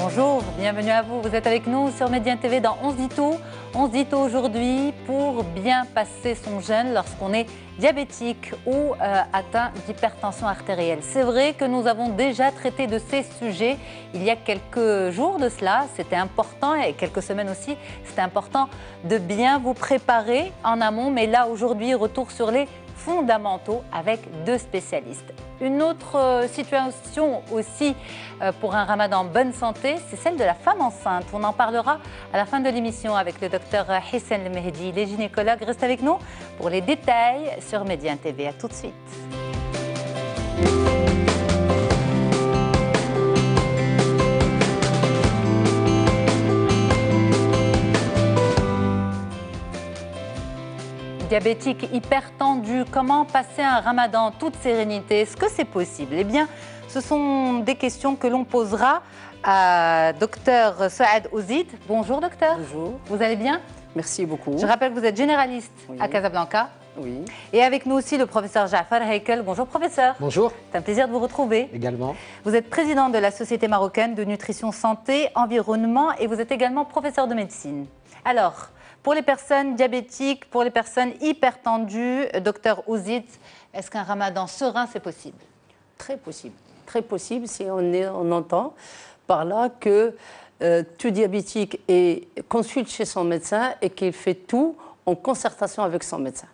Bonjour, bienvenue à vous. Vous êtes avec nous sur Médien TV dans On se dit tout. On se dit tout aujourd'hui pour bien passer son jeûne lorsqu'on est diabétique ou atteint d'hypertension artérielle. C'est vrai que nous avons déjà traité de ces sujets il y a quelques jours de cela. C'était important et quelques semaines aussi. C'était important de bien vous préparer en amont. Mais là, aujourd'hui, retour sur les fondamentaux avec deux spécialistes. Une autre situation aussi pour un ramadan en bonne santé, c'est celle de la femme enceinte. On en parlera à la fin de l'émission avec le docteur Hissène El Mehdi, les gynécologues. Reste avec nous pour les détails sur Médien TV. À tout de suite. Diabétique, hypertendu, comment passer un ramadan en toute sérénité? Est-ce que c'est possible? Eh bien, ce sont des questions que l'on posera à Dr Saad Ouzid. Bonjour docteur. Bonjour. Vous allez bien? Merci beaucoup. Je rappelle que vous êtes généraliste Oui. à Casablanca. Oui. Et avec nous aussi le professeur Jaafar Heikel. Bonjour professeur. Bonjour. C'est un plaisir de vous retrouver. Également. Vous êtes président de la Société marocaine de nutrition santé environnement et vous êtes également professeur de médecine. Alors, pour les personnes diabétiques, pour les personnes hypertendues, docteur Ouzid, est-ce qu'un ramadan serein, c'est possible? Très possible. Très possible si on entend par là que tout diabétique consulte chez son médecin et qu'il fait tout en concertation avec son médecin.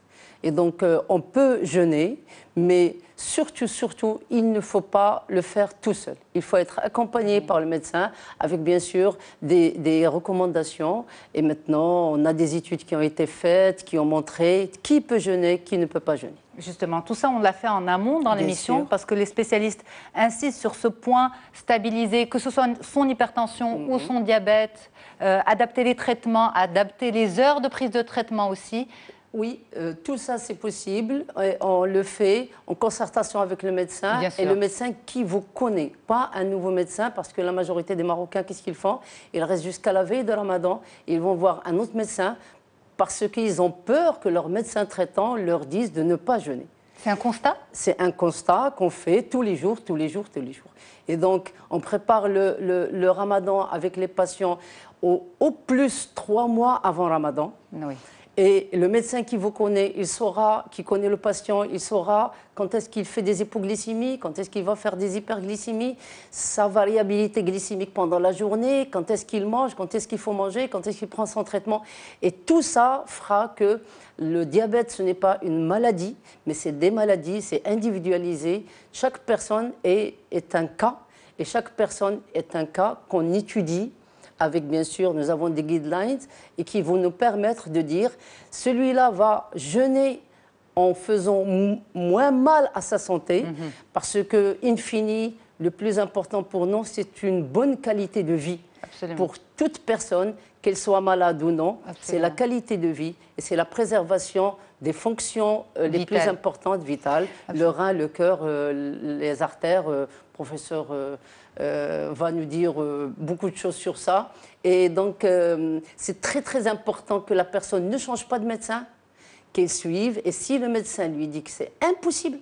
Et donc, on peut jeûner, mais surtout, il ne faut pas le faire tout seul. Il faut être accompagné par le médecin avec, bien sûr, des recommandations. Et maintenant, on a des études qui ont été faites, qui ont montré qui peut jeûner, qui ne peut pas jeûner. Justement, tout ça, on l'a fait en amont dans l'émission parce que les spécialistes insistent sur ce point, stabiliser, que ce soit son hypertension ou son diabète, adapter les traitements, adapter les heures de prise de traitement aussi. Oui, tout ça c'est possible. On le fait en concertation avec le médecin et le médecin qui vous connaît, pas un nouveau médecin parce que la majorité des Marocains, qu'est-ce qu'ils font? Ils restent jusqu'à la veille de Ramadan, ils vont voir un autre médecin parce qu'ils ont peur que leur médecin traitant leur dise de ne pas jeûner. C'est un constat? C'est un constat qu'on fait tous les jours. Et donc, on prépare le Ramadan avec les patients au plus 3 mois avant Ramadan. Oui. Et le médecin qui vous connaît, il saura, qui connaît le patient, il saura quand est-ce qu'il fait des hypoglycémies, quand est-ce qu'il va faire des hyperglycémies, sa variabilité glycémique pendant la journée, quand est-ce qu'il mange, quand est-ce qu'il faut manger, quand est-ce qu'il prend son traitement. Et tout ça fera que le diabète, ce n'est pas une maladie, mais c'est des maladies, c'est individualisé. Chaque personne est un cas, et chaque personne est un cas qu'on étudie. Avec, bien sûr, nous avons des guidelines et qui vont nous permettre de dire celui-là va jeûner en faisant moins mal à sa santé parce que, in fine, le plus important pour nous, c'est une bonne qualité de vie. Absolument. Pour toute personne, qu'elle soit malade ou non. C'est la qualité de vie et c'est la préservation des fonctions les plus importantes, vitales. Absolument. Le rein, le cœur, les artères, professeur va nous dire beaucoup de choses sur ça. Et donc, c'est très important que la personne ne change pas de médecin, qu'elle suive. Et si le médecin lui dit que c'est impossible,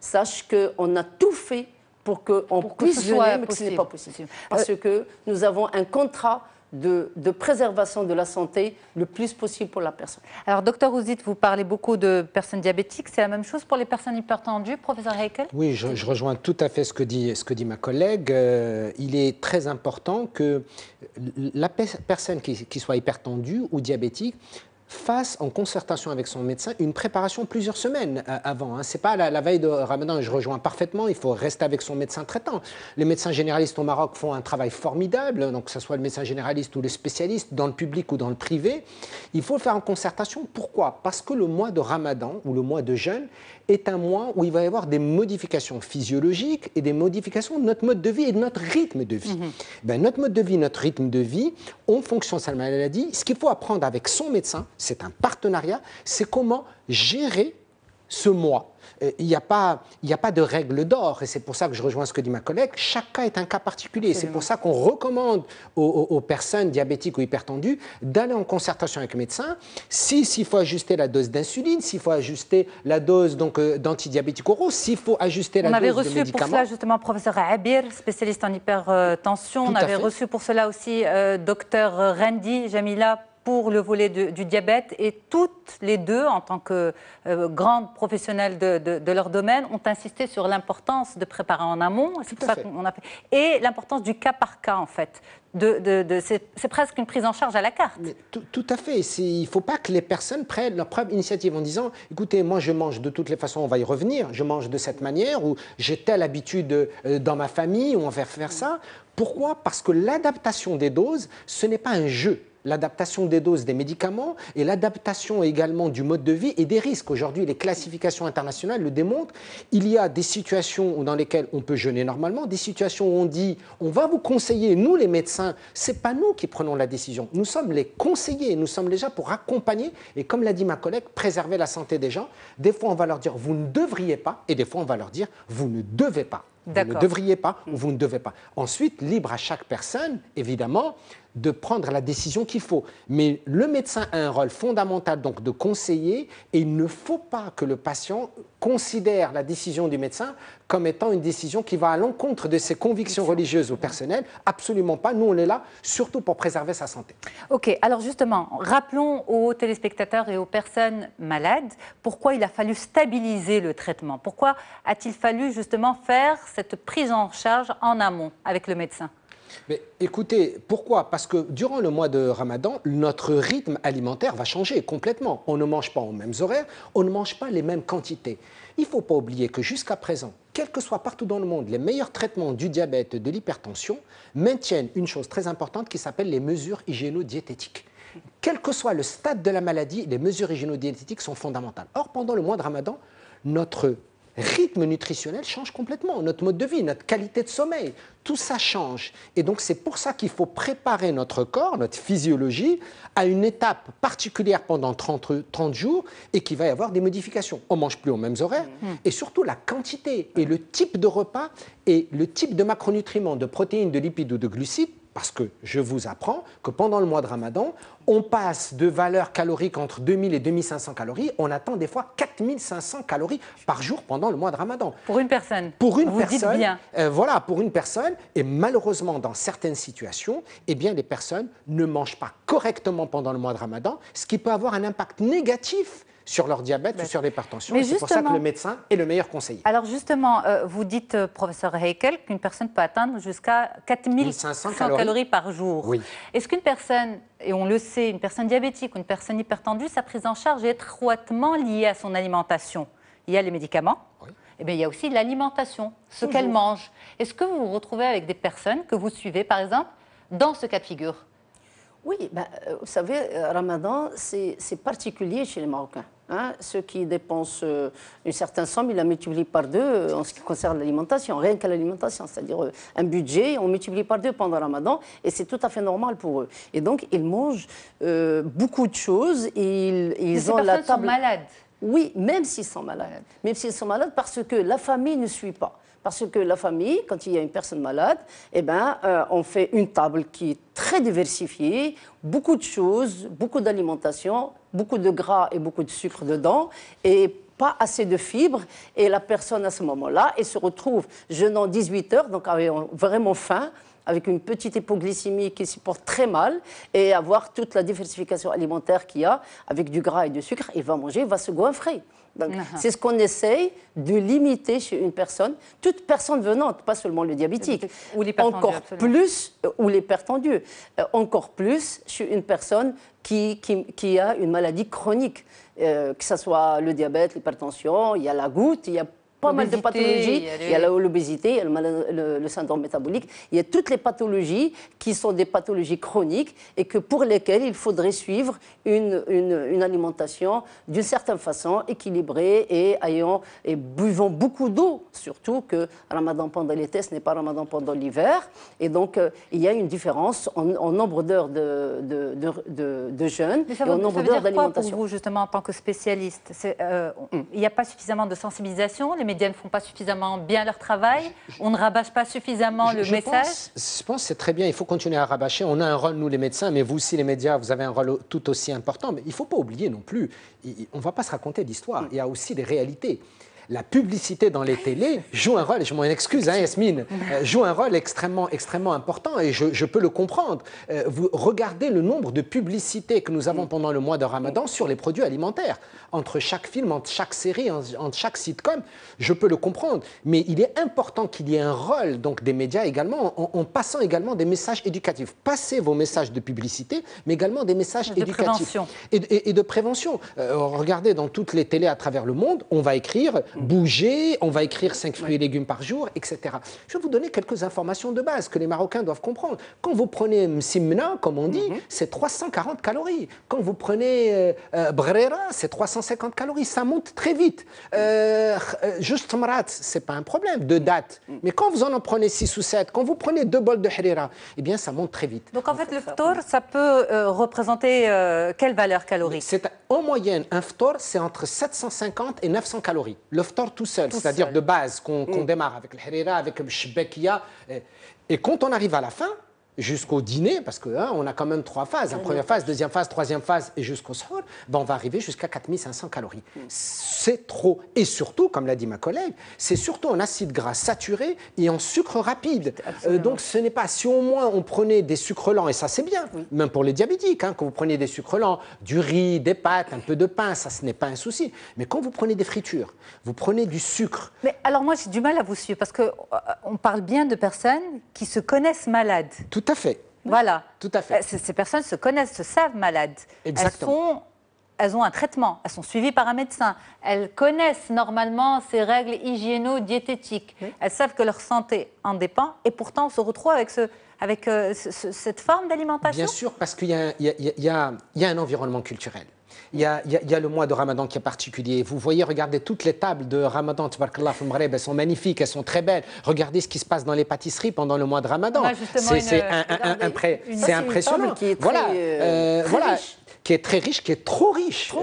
sache qu'on a tout fait pour qu'on puisse jeûner, mais que ce n'est pas possible. Parce que nous avons un contrat de préservation de la santé le plus possible pour la personne. Alors, docteur Ouzid, vous parlez beaucoup de personnes diabétiques. C'est la même chose pour les personnes hypertendues, professeur Heikel? Oui, je rejoins tout à fait ce que dit ma collègue. Il est très important que la personne qui soit hypertendue ou diabétique fasse en concertation avec son médecin une préparation plusieurs semaines avant. Ce n'est pas la veille de Ramadan, je rejoins parfaitement, il faut rester avec son médecin traitant. Les médecins généralistes au Maroc font un travail formidable, donc que ce soit le médecin généraliste ou le spécialiste, dans le public ou dans le privé. Il faut le faire en concertation. Pourquoi? Parce que le mois de Ramadan ou le mois de jeûne est un mois où il va y avoir des modifications physiologiques et des modifications de notre mode de vie et de notre rythme de vie. Notre mode de vie, notre rythme de vie, en fonction de sa maladie, ce qu'il faut apprendre avec son médecin, c'est un partenariat, c'est comment gérer ce mois. Il n'y a pas de règle d'or, et c'est pour ça que je rejoins ce que dit ma collègue. Chaque cas est un cas particulier. C'est pour ça qu'on recommande aux personnes diabétiques ou hypertendues d'aller en concertation avec le médecin. S'il faut ajuster la dose d'insuline, s'il faut ajuster la dose d'antidiabétiques oraux, s'il faut ajuster la dose de médicaments. On avait reçu pour cela justement professeur Abir, spécialiste en hypertension. On avait reçu pour cela aussi docteur Rendi Jamila pour le volet du diabète, et toutes les deux, en tant que grandes professionnelles de leur domaine, ont insisté sur l'importance de préparer en amont. C'est pour ça qu'on a fait. Et l'importance du cas par cas, en fait. C'est presque une prise en charge à la carte. Mais tout à fait. Il ne faut pas que les personnes prennent leur propre initiative en disant « Écoutez, moi je mange de toutes les façons, on va y revenir, je mange de cette manière, ou j'ai telle habitude dans ma famille, ou on va faire ça ». Pourquoi? Parce que l'adaptation des doses, ce n'est pas un jeu. L'adaptation des doses des médicaments et l'adaptation également du mode de vie et des risques. Aujourd'hui, les classifications internationales le démontrent. Il y a des situations dans lesquelles on peut jeûner normalement, des situations où on dit on va vous conseiller, nous les médecins, ce n'est pas nous qui prenons la décision. Nous sommes les conseillers, nous sommes déjà pour accompagner et comme l'a dit ma collègue, préserver la santé des gens. Des fois, on va leur dire vous ne devriez pas et des fois, on va leur dire vous ne devez pas. Vous ne devriez pas ou vous ne devez pas. Ensuite, libre à chaque personne, évidemment, de prendre la décision qu'il faut. Mais le médecin a un rôle fondamental donc de conseiller et il ne faut pas que le patient considère la décision du médecin comme étant une décision qui va à l'encontre de ses convictions religieuses ou personnelles. Absolument pas. Nous, on est là surtout pour préserver sa santé. Ok, alors justement, rappelons aux téléspectateurs et aux personnes malades pourquoi il a fallu stabiliser le traitement. Pourquoi a-t-il fallu justement faire cette prise en charge en amont avec le médecin? Mais écoutez, pourquoi? Parce que durant le mois de Ramadan, notre rythme alimentaire va changer complètement. On ne mange pas aux mêmes horaires, on ne mange pas les mêmes quantités. Il ne faut pas oublier que jusqu'à présent, quel que soit partout dans le monde, les meilleurs traitements du diabète et de l'hypertension maintiennent une chose très importante qui s'appelle les mesures hygiéno-diététiques. Quel que soit le stade de la maladie, les mesures hygiéno-diététiques sont fondamentales. Or, pendant le mois de Ramadan, notre rythme nutritionnel change complètement, notre mode de vie, notre qualité de sommeil, tout ça change. Et donc c'est pour ça qu'il faut préparer notre corps, notre physiologie, à une étape particulière pendant 30 jours et qu'il va y avoir des modifications. On ne mange plus aux mêmes horaires et surtout la quantité et le type de repas et le type de macronutriments, de protéines, de lipides ou de glucides. Parce que je vous apprends que pendant le mois de Ramadan, on passe de valeurs caloriques entre 2000 et 2500 calories. On attend des fois 4500 calories par jour pendant le mois de Ramadan. Pour une personne. Pour une vous personne. Dites bien. Voilà, pour une personne. Et malheureusement, dans certaines situations, eh bien, les personnes ne mangent pas correctement pendant le mois de Ramadan, ce qui peut avoir un impact négatif sur leur diabète ou sur l'hypertension. C'est pour ça que le médecin est le meilleur conseiller. Alors justement, vous dites, professeur Heikel, qu'une personne peut atteindre jusqu'à 4500 calories par jour. Oui. Est-ce qu'une personne, et on le sait, une personne diabétique ou une personne hypertendue, sa prise en charge est étroitement liée à son alimentation? Il y a les médicaments, et bien, il y a aussi l'alimentation, ce qu'elle mange. Est-ce que vous vous retrouvez avec des personnes que vous suivez, par exemple, dans ce cas de figure? Oui, vous savez, Ramadan, c'est particulier chez les Marocains. Hein, ceux qui dépensent une certaine somme, ils la multiplient par deux en ce qui concerne l'alimentation, rien qu'à l'alimentation, c'est-à-dire un budget, on multiplie par deux pendant Ramadan et c'est tout à fait normal pour eux. Et donc, ils mangent beaucoup de choses, ils ont la table... sont malades. Oui, même s'ils sont malades. Même s'ils sont malades parce que la famille ne suit pas. Parce que la famille, quand il y a une personne malade, eh ben, on fait une table qui est très diversifiée, beaucoup de choses, beaucoup d'alimentation, beaucoup de gras et beaucoup de sucre dedans, et pas assez de fibres. Et la personne, à ce moment-là, elle se retrouve jeûnant 18 heures, donc avec vraiment faim, avec une petite hypoglycémie qui se porte très mal, et avoir toute la diversification alimentaire qu'il y a, avec du gras et du sucre, il va manger, il va se goinfrer. C'est ce qu'on essaye de limiter chez une personne, toute personne venante, pas seulement le diabétique, ou l'hypertendu, encore plus, ou l'hypertendu, encore plus chez une personne qui a une maladie chronique, que ce soit le diabète, l'hypertension, il y a la goutte, il y a pas mal de pathologies. Il y a l'obésité, il y a le syndrome métabolique, il y a toutes les pathologies qui sont des pathologies chroniques et que pour lesquelles il faudrait suivre une alimentation d'une certaine façon, équilibrée et buvant beaucoup d'eau, surtout que Ramadan pendant l'été, ce n'est pas Ramadan pendant l'hiver. Et donc, il y a une différence en nombre d'heures de jeûne et en nombre d'heures d'alimentation. Pour vous, justement, en tant que spécialiste, il n'y a pas suffisamment de sensibilisation, les médias ne font pas suffisamment bien leur travail, on ne rabâche pas suffisamment le message. Je pense que c'est très bien, il faut continuer à rabâcher. On a un rôle, nous les médecins, mais vous aussi les médias, vous avez un rôle tout aussi important. Mais il ne faut pas oublier non plus, on ne va pas se raconter d'histoire, il y a aussi des réalités. La publicité dans les télés joue un rôle, et je m'en excuse, hein, Yasmine, joue un rôle extrêmement important et je peux le comprendre. Vous regardez le nombre de publicités que nous avons pendant le mois de Ramadan sur les produits alimentaires. Entre chaque film, entre chaque série, entre chaque sitcom, je peux le comprendre. Mais il est important qu'il y ait un rôle donc, des médias également, en passant également des messages éducatifs. Passez vos messages de publicité, mais également des messages éducatifs. Et de prévention. Regardez dans toutes les télés à travers le monde, on va écrire bouger, on va écrire 5 fruits et légumes par jour, etc. Je vais vous donner quelques informations de base que les Marocains doivent comprendre. Quand vous prenez msimna, comme on dit, c'est 340 calories. Quand vous prenez brera, c'est 350 calories. Ça monte très vite. Juste mrat, ce n'est pas un problème de date. Mais quand vous en prenez 6 ou 7, quand vous prenez 2 bols de harira, eh bien, ça monte très vite. Donc, en fait, le ftor, ça peut représenter quelle valeur calorique? En moyenne, un ftor, c'est entre 750 et 900 calories. Le ftor tout seul, c'est-à-dire de base, qu'on démarre avec le harira, avec le shbekia. Et quand on arrive à la fin, jusqu'au dîner, parce qu'on a quand même 3 phases, première phase, deuxième phase, troisième phase et jusqu'au soir, on va arriver jusqu'à 4500 calories. C'est trop. Et surtout, comme l'a dit ma collègue, c'est surtout en acides gras saturés et en sucre rapide. Donc ce n'est pas, si au moins on prenait des sucres lents, et ça c'est bien, même pour les diabétiques, hein, quand vous prenez des sucres lents, du riz, des pâtes, un peu de pain, ça ce n'est pas un souci. Mais quand vous prenez des fritures, vous prenez du sucre. Mais alors moi j'ai du mal à vous suivre, parce qu'on parle bien de personnes qui se connaissent malades. Tout à fait. Voilà. Tout à fait. Ces personnes se connaissent, se savent malades. Exactement. Elles ont un traitement, elles sont suivies par un médecin. Elles connaissent normalement ces règles hygiéno-diététiques. Elles savent que leur santé en dépend et pourtant on se retrouve avec cette forme d'alimentation. Bien sûr, parce qu'il y a un environnement culturel. Il y a le mois de Ramadan qui est particulier. Vous voyez, regardez toutes les tables de Ramadan, elles sont magnifiques, elles sont très belles. Regardez ce qui se passe dans les pâtisseries pendant le mois de Ramadan. C'est impressionnant. Qui est très, voilà. Qui est très riche, qui est trop riche.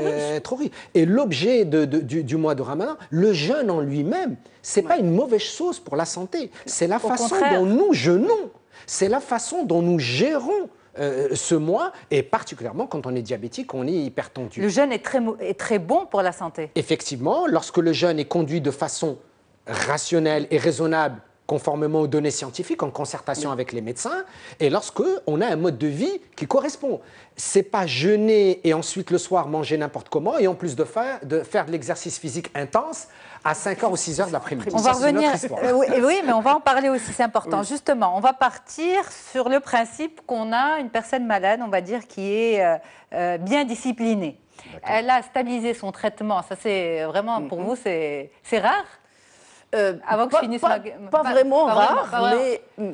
Trop riche. Et l'objet du mois de Ramadan, le jeûne en lui-même, ce n'est pas une mauvaise chose pour la santé. C'est la façon dont nous jeûnons. C'est la façon dont nous gérons ce mois, et particulièrement quand on est diabétique, on est hypertendu. Le jeûne est très bon pour la santé. Effectivement, lorsque le jeûne est conduit de façon rationnelle et raisonnable, conformément aux données scientifiques, en concertation avec les médecins, et lorsque on a un mode de vie qui correspond. C'est pas jeûner et ensuite le soir manger n'importe comment, et en plus de faire de l'exercice physique intense à 5h ou 6h de l'après-midi. On va revenir. Oui, mais on va en parler aussi, c'est important. Justement, on va partir sur le principe qu'on a une personne malade, on va dire, qui est bien disciplinée. Elle a stabilisé son traitement. Ça, c'est vraiment, pour vous, c'est rare. Avant que je finisse pas vraiment rare,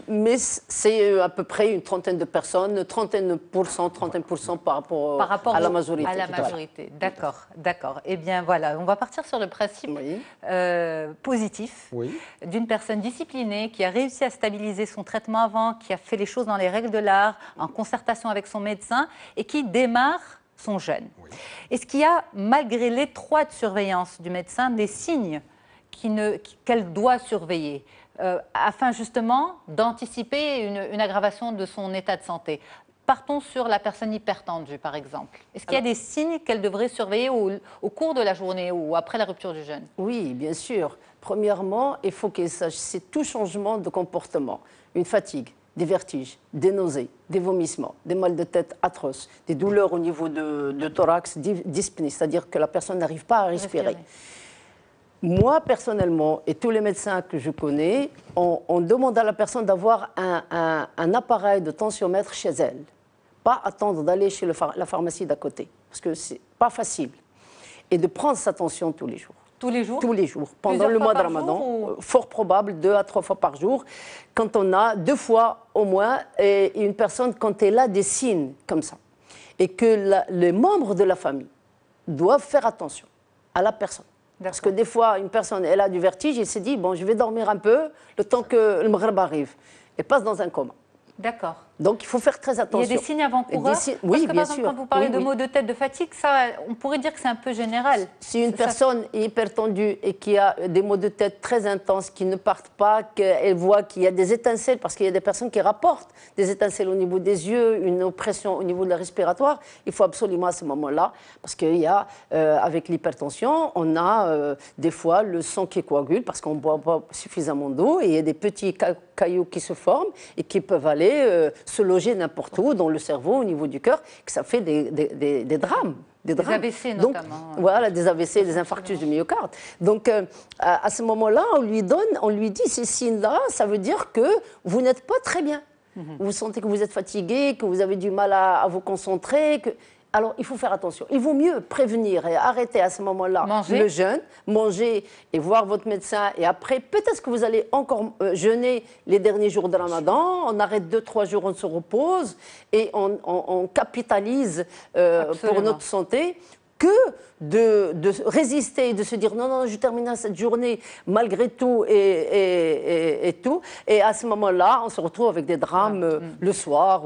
mais c'est à peu près une trentaine de personnes, 30% par rapport à la majorité. À la majorité, d'accord. Eh bien voilà, on va partir sur le principe positif d'une personne disciplinée qui a réussi à stabiliser son traitement avant, qui a fait les choses dans les règles de l'art, en concertation avec son médecin et qui démarre son jeûne. Est-ce qu'il y a, malgré l'étroite surveillance du médecin, des signes qu'elle doit surveiller afin justement d'anticiper une aggravation de son état de santé? Partons sur la personne hypertendue, par exemple. Est-ce qu'il y a des signes qu'elle devrait surveiller au cours de la journée ou après la rupture du jeûne? Oui, bien sûr. Premièrement, il faut qu'elle sache, c'est tout changement de comportement. Une fatigue, des vertiges, des nausées, des vomissements, des mal de tête atroces, des douleurs au niveau de thorax, dyspnée, c'est-à-dire que la personne n'arrive pas à respirer. Moi, personnellement, et tous les médecins que je connais, on demande à la personne d'avoir un appareil de tensiomètre chez elle. Pas attendre d'aller chez la pharmacie d'à côté, parce que ce n'est pas facile. Et de prendre sa tension tous les jours. Tous les jours? Tous les jours, pendant Plusieurs le fois mois de par Ramadan. jour, ou... Fort probable, 2 à 3 fois par jour. Quand on a 2 fois au moins, et une personne, quand elle a des signes comme ça, et que les membres de la famille doivent faire attention à la personne. Parce que des fois, une personne, elle a du vertige, elle se dit, bon, je vais dormir un peu, le temps que le Maghreb arrive. Elle passe dans un coma. D'accord. Donc, il faut faire très attention. Il y a des signes avant-coureurs. Oui, Parce que, bien par exemple, sûr. quand vous parlez de maux de tête, de fatigue, ça, on pourrait dire que c'est un peu général. Si une personne est hypertendue et qui a des maux de tête très intenses, qui ne partent pas, qu'elle voit qu'il y a des étincelles, parce qu'il y a des personnes qui rapportent des étincelles au niveau des yeux, une oppression au niveau de la respiratoire, il faut absolument à ce moment-là, parce qu'il y a, avec l'hypertension, on a des fois le sang qui coagule, parce qu'on ne boit pas suffisamment d'eau, et il y a des petits cailloux qui se forment et qui peuvent aller se loger n'importe où, dans le cerveau, au niveau du cœur, que ça fait des drames. Des AVC donc, notamment. Voilà, des AVC, des infarctus du myocarde. Donc, à ce moment-là, on lui dit, ces signes-là, ça veut dire que vous n'êtes pas très bien. Vous sentez que vous êtes fatigué, que vous avez du mal à vous concentrer. Alors, il faut faire attention. Il vaut mieux prévenir et arrêter à ce moment-là le jeûne, manger et voir votre médecin. Et après, peut-être que vous allez encore jeûner les derniers jours de Ramadan. On arrête 2-3 jours, on se repose et on capitalise pour notre santé. Que de résister et de se dire non, non, je termine cette journée malgré tout et tout. Et à ce moment-là, on se retrouve avec des drames le soir.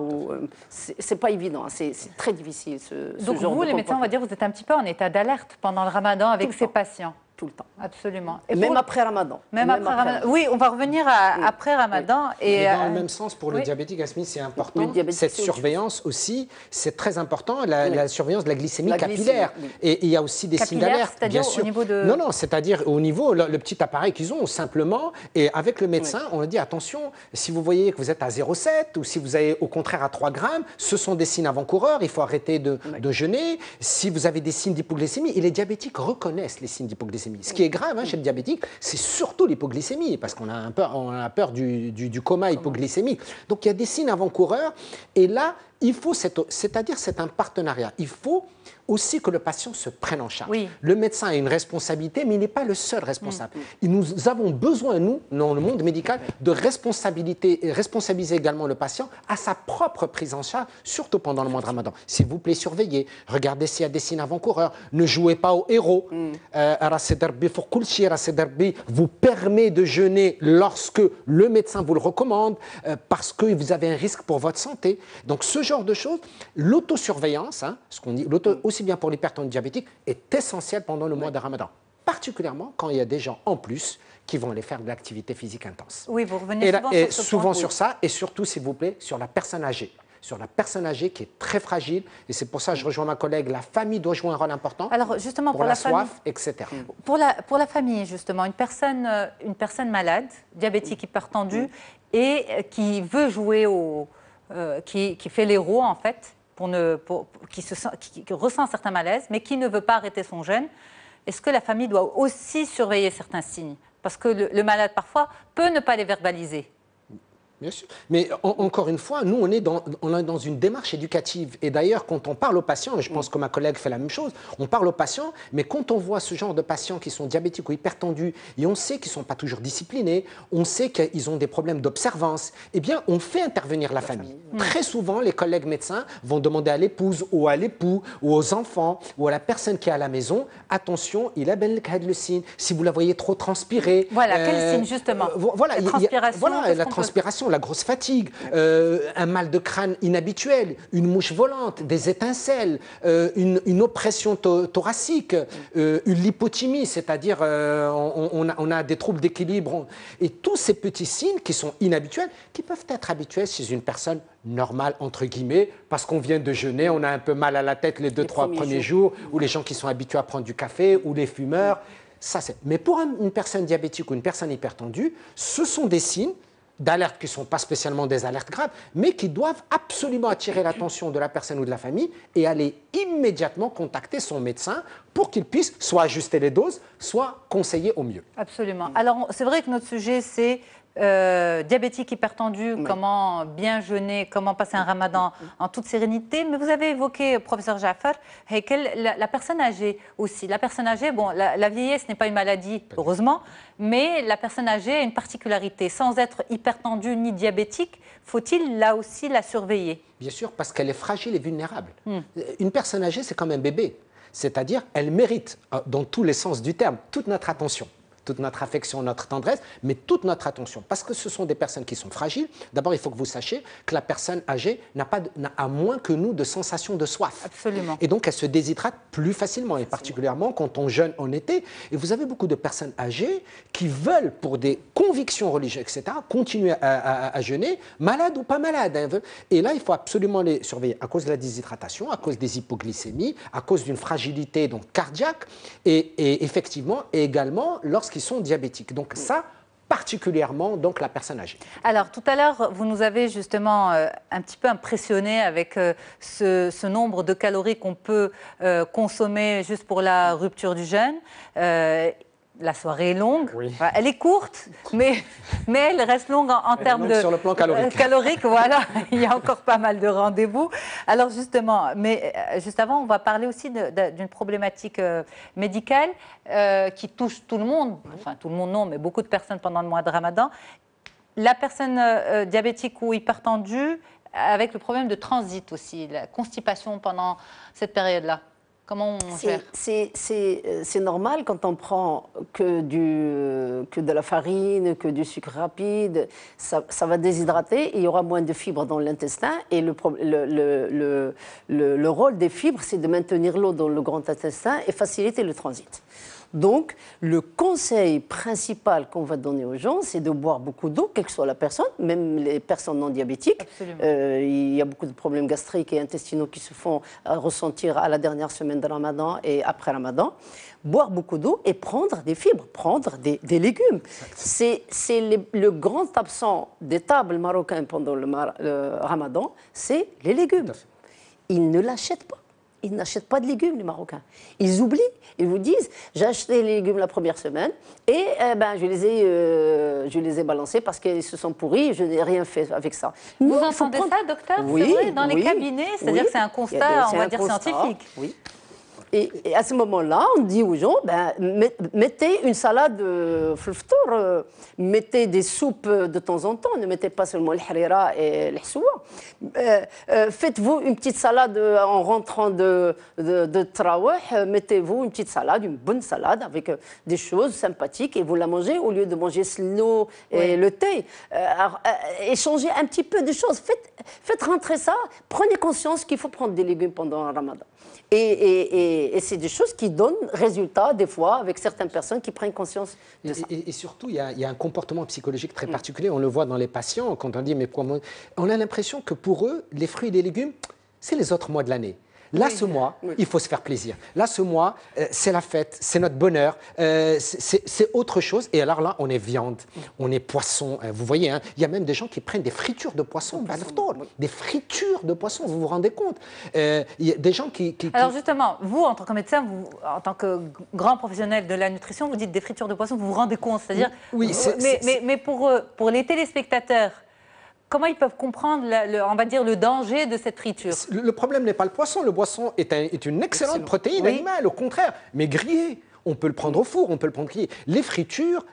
C'est pas évident, c'est très difficile ce Donc genre vous, de les médecins, on va dire, vous êtes un petit peu en état d'alerte pendant le Ramadan avec ces patients. Tout le temps. Absolument. Et même après Ramadan. Même après Ramadan. Oui, on va revenir après Ramadan. Oui. Et dans le même sens, pour le diabétique, Asmi, c'est important. Cette surveillance aussi, c'est très important, la surveillance de la glycémie capillaire. Et il y a aussi des signes d'alerte, bien sûr. Au niveau de... Non, non, c'est-à-dire au niveau, le petit appareil qu'ils ont, simplement. Et avec le médecin, on dit attention, si vous voyez que vous êtes à 0,7 ou si vous avez au contraire à 3 grammes, ce sont des signes avant-coureurs, il faut arrêter de jeûner. Si vous avez des signes d'hypoglycémie, et les diabétiques reconnaissent les signes d'hypoglycémie. Ce qui est grave chez le diabétique, c'est surtout l'hypoglycémie, parce qu'on a peur du coma hypoglycémique. Donc il y a des signes avant-coureurs, et là, il faut, c'est-à-dire c'est un partenariat. Il faut aussi que le patient se prenne en charge. Oui. Le médecin a une responsabilité, mais il n'est pas le seul responsable. Nous avons besoin, nous, dans le monde médical, de responsabiliser également le patient à sa propre prise en charge, surtout pendant le mois de Ramadan. S'il vous plaît, surveillez. Regardez s'il y a des signes avant-coureurs. Ne jouez pas au héros. Vous permet de jeûner lorsque le médecin vous le recommande, parce que vous avez un risque pour votre santé. Donc, ce genre de choses, l'autosurveillance, ce qu'on dit, aussi bien pour l'hypertension diabétique, est essentielle pendant le mois de Ramadan. Particulièrement quand il y a des gens en plus qui vont aller faire de l'activité physique intense. Oui, vous revenez souvent sur ça, et surtout, s'il vous plaît, sur la personne âgée. Sur la personne âgée qui est très fragile, et c'est pour ça que je rejoins ma collègue, la famille doit jouer un rôle important. Alors justement, pour la soif, etc. Pour la famille, justement, une personne malade, diabétique, hypertendue, et qui veut jouer qui fait l'héros, en fait, qui ressent certains malaises, mais qui ne veut pas arrêter son jeûne, est-ce que la famille doit aussi surveiller certains signes? Parce que le malade, parfois, peut ne pas les verbaliser. Bien sûr. Mais encore une fois, nous, on est dans une démarche éducative. Et d'ailleurs, quand on parle aux patients, et je pense que ma collègue fait la même chose, on parle aux patients, mais quand on voit ce genre de patients qui sont diabétiques ou hypertendus, et on sait qu'ils ne sont pas toujours disciplinés, on sait qu'ils ont des problèmes d'observance, eh bien, on fait intervenir la famille. Très souvent, les collègues médecins vont demander à l'épouse ou à l'époux ou aux enfants ou à la personne qui est à la maison, attention, il a le signe, si vous la voyez trop transpirer. Voilà, quel signe justement? Voilà, la transpiration, la grosse fatigue, un mal de crâne inhabituel, une mouche volante, des étincelles, une oppression thoracique, une lipothymie, c'est-à-dire on a des troubles d'équilibre. Et tous ces petits signes qui sont inhabituels, qui peuvent être habituels chez une personne normale, entre guillemets, parce qu'on vient de jeûner, on a un peu mal à la tête les 2-3 premiers jours, ou les gens qui sont habitués à prendre du café, ou les fumeurs. Mais pour une personne diabétique ou une personne hypertendue, ce sont des signes d'alerte qui ne sont pas spécialement des alertes graves, mais qui doivent absolument attirer l'attention de la personne ou de la famille et aller immédiatement contacter son médecin pour qu'il puisse soit ajuster les doses, soit conseiller au mieux. Absolument. Alors, c'est vrai que notre sujet, c'est diabétique, hypertendu, comment bien jeûner, comment passer un ramadan en toute sérénité. Mais vous avez évoqué, professeur Jaafar, la personne âgée aussi. La personne âgée, bon, la vieillesse n'est pas une maladie, heureusement, mais la personne âgée a une particularité. Sans être hypertendue ni diabétique, faut-il là aussi la surveiller? Bien sûr, parce qu'elle est fragile et vulnérable. Une personne âgée, c'est comme un bébé. C'est-à-dire, elle mérite, dans tous les sens du terme, toute notre attention. Toute notre affection, notre tendresse, mais toute notre attention. Parce que ce sont des personnes qui sont fragiles. D'abord, il faut que vous sachiez que la personne âgée n'a moins que nous de sensation de soif. Absolument. Et donc, elle se déshydrate plus facilement, et particulièrement quand on jeûne en été. Et vous avez beaucoup de personnes âgées qui veulent, pour des convictions religieuses, etc., continuer à jeûner, malades ou pas malades. Hein. Et là, il faut absolument les surveiller à cause de la déshydratation, à cause des hypoglycémies, à cause d'une fragilité donc, cardiaque, et effectivement, et également lorsqu'ils sont diabétiques. Donc ça, particulièrement donc la personne âgée. Alors tout à l'heure, vous nous avez justement un petit peu impressionné avec ce nombre de calories qu'on peut consommer juste pour la rupture du jeûne. La soirée est longue, enfin, elle est courte, mais elle reste longue en termes de... Sur le plan calorique. Voilà, il y a encore pas mal de rendez-vous. Alors justement, mais juste avant, on va parler aussi d'une problématique médicale qui touche tout le monde, enfin tout le monde non, mais beaucoup de personnes pendant le mois de Ramadan. La personne diabétique ou hypertendue avec le problème de transit aussi, la constipation pendant cette période-là. Comment on gère? C'est normal quand on prend que de la farine, que du sucre rapide, ça va déshydrater, il y aura moins de fibres dans l'intestin et le rôle des fibres, c'est de maintenir l'eau dans le grand intestin et faciliter le transit. Donc, le conseil principal qu'on va donner aux gens, c'est de boire beaucoup d'eau, quelle que soit la personne, même les personnes non diabétiques. Il y a beaucoup de problèmes gastriques et intestinaux qui se font ressentir à la dernière semaine de Ramadan et après Ramadan. Boire beaucoup d'eau et prendre des fibres, prendre des légumes. C'est le grand absent des tables marocaines pendant le Ramadan, c'est les légumes. Ils ne l'achètent pas. Ils n'achètent pas de légumes, les Marocains. Ils oublient. Ils vous disent, j'ai acheté les légumes la première semaine et je les ai balancés parce qu'ils se sont pourris et je n'ai rien fait avec ça. Vous entendez ça, docteur? Oui, c'est vrai, dans les cabinets, c'est-à-dire que c'est un constat, on va dire, scientifique. Oui. Et à ce moment-là, on dit aux gens, mettez une salade mettez des soupes de temps en temps, ne mettez pas seulement le harira et le hsoua. Faites-vous une petite salade en rentrant de Tarawih, mettez-vous une petite salade, une bonne salade avec des choses sympathiques et vous la mangez au lieu de manger l'eau et le thé. Échangez un petit peu de choses, faites rentrer ça, prenez conscience qu'il faut prendre des légumes pendant un ramadan. Et c'est des choses qui donnent résultat, des fois, avec certaines personnes qui prennent conscience de ça. Et surtout, il y a un comportement psychologique très particulier. On le voit dans les patients, quand on dit, mais on a l'impression que pour eux, les fruits et les légumes, c'est les autres mois de l'année. Là, ce mois, il faut se faire plaisir. Là, ce mois, c'est la fête, c'est notre bonheur, c'est autre chose. Et alors là, on est viande, on est poisson. Vous voyez, hein, il y a même des gens qui prennent des fritures de poisson. Des fritures de poisson, vous vous rendez compte? Il y a des gens qui... Alors justement, vous, en tant que médecin, vous, en tant que grand professionnel de la nutrition, vous dites des fritures de poisson, vous vous rendez compte? C'est-à-dire, mais pour les téléspectateurs, comment ils peuvent comprendre, on va dire, le danger de cette friture? Le problème n'est pas le poisson. Le poisson est une excellente protéine animale, au contraire. Mais grillé, on peut le prendre au four, on peut le prendre grillé. Les fritures,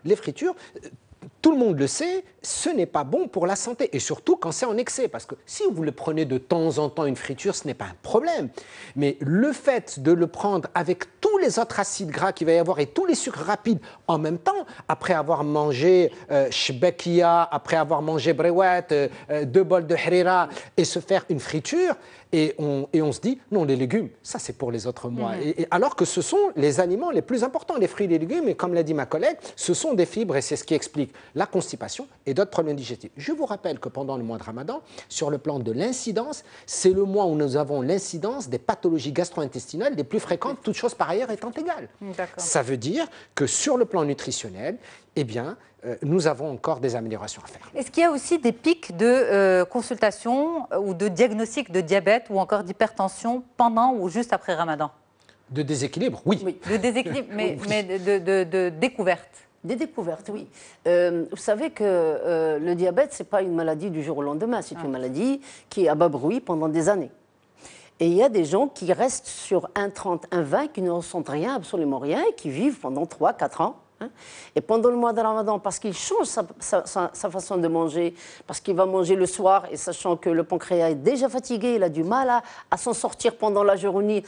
tout le monde le sait, ce n'est pas bon pour la santé. Et surtout quand c'est en excès. Parce que si vous le prenez de temps en temps, une friture, ce n'est pas un problème. Mais le fait de le prendre avec tous les autres acides gras qu'il va y avoir et tous les sucres rapides en même temps, après avoir mangé shbekia, après avoir mangé brewet, 2 bols de harira, et se faire une friture, et on se dit, non, les légumes, ça c'est pour les autres mois. Et alors que ce sont les aliments les plus importants, les fruits et les légumes, et comme l'a dit ma collègue, ce sont des fibres, et c'est ce qui explique la constipation et d'autres problèmes digestifs. Je vous rappelle que pendant le mois de Ramadan, sur le plan de l'incidence, c'est le mois où nous avons l'incidence des pathologies gastro-intestinales les plus fréquentes, toutes choses par ailleurs étant égales. Ça veut dire que sur le plan nutritionnel, eh bien, nous avons encore des améliorations à faire. Est-ce qu'il y a aussi des pics de consultation ou de diagnostic de diabète ou encore d'hypertension pendant ou juste après Ramadan? De déséquilibre, oui. De déséquilibre, mais de découverte. Des découvertes, oui. Vous savez que le diabète, ce n'est pas une maladie du jour au lendemain, c'est une maladie qui est à bas bruit pendant des années. Et il y a des gens qui restent sur 1,30, 1,20, qui ne ressentent rien, absolument rien, et qui vivent pendant 3, 4 ans. Et pendant le mois de Ramadan, parce qu'il change sa façon de manger, parce qu'il va manger le soir, et sachant que le pancréas est déjà fatigué, il a du mal à s'en sortir pendant la journée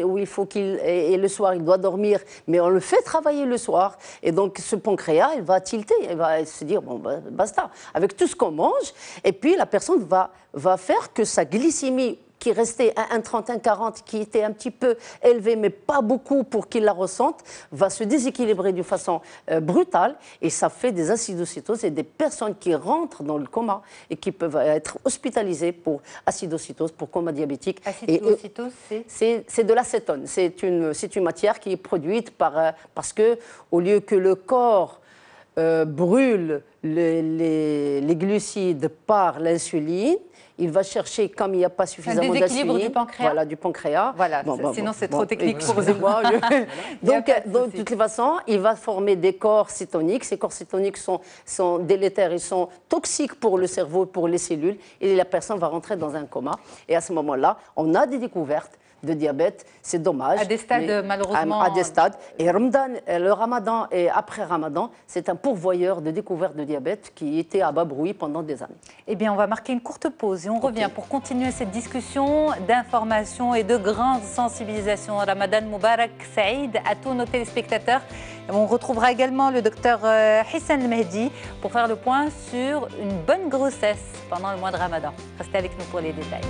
où il faut et le soir il doit dormir, mais on le fait travailler le soir, et donc ce pancréas, il va tilter, il va se dire, bon, basta, avec tout ce qu'on mange, et puis la personne va faire que sa glycémie, qui restait à 1,30, 1,40, qui était un petit peu élevé, mais pas beaucoup pour qu'il la ressente, va se déséquilibrer d'une façon brutale, et ça fait des acidocétoses et des personnes qui rentrent dans le coma et qui peuvent être hospitalisées pour acidocétose, pour coma diabétique. Acidocétose, c'est de l'acétone. C'est une matière qui est produite parce que, au lieu que le corps brûle les glucides par l'insuline, il va chercher, comme il n'y a pas suffisamment d'insuline, du pancréas. Voilà, du pancréas. Voilà, sinon c'est trop technique pour vous. Excusez-moi. Donc, de toutes les façons, il va former des corps cétoniques. Ces corps cétoniques sont délétères, ils sont toxiques pour le cerveau, pour les cellules, et la personne va rentrer dans un coma. Et à ce moment-là, on a des découvertes de diabète, c'est dommage. À des stades, malheureusement. À des stades. Et le Ramadan et après Ramadan, c'est un pourvoyeur de découverte de diabète qui était à bas bruit pendant des années. Eh bien, on va marquer une courte pause et on revient pour continuer cette discussion d'information et de grande sensibilisation. Ramadan Moubarak Saïd à tous nos téléspectateurs. On retrouvera également le docteur Hissam El-Mehdi pour faire le point sur une bonne grossesse pendant le mois de Ramadan. Restez avec nous pour les détails.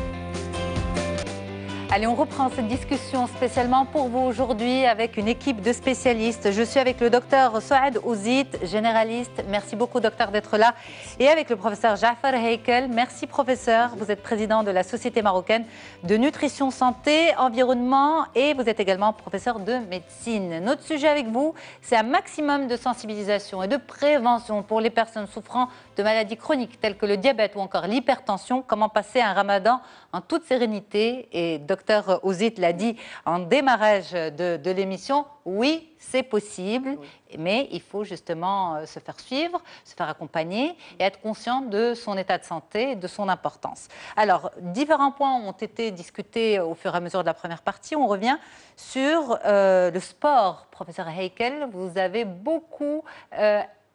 Allez, on reprend cette discussion spécialement pour vous aujourd'hui avec une équipe de spécialistes. Je suis avec le docteur Souad Ouzit, généraliste. Merci beaucoup, docteur, d'être là. Et avec le professeur Jafar Heikel. Merci, professeur. Vous êtes président de la Société marocaine de nutrition, santé, environnement et vous êtes également professeur de médecine. Notre sujet avec vous, c'est un maximum de sensibilisation et de prévention pour les personnes souffrant de maladies chroniques telles que le diabète ou encore l'hypertension. Comment passer un ramadan en toute sérénité. Et docteur Ouzit l'a dit en démarrage de l'émission, oui, c'est possible, mais il faut justement se faire suivre, se faire accompagner et être conscient de son état de santé et de son importance. Alors, différents points ont été discutés au fur et à mesure de la première partie. On revient sur le sport. Professeur Heikel, vous avez beaucoup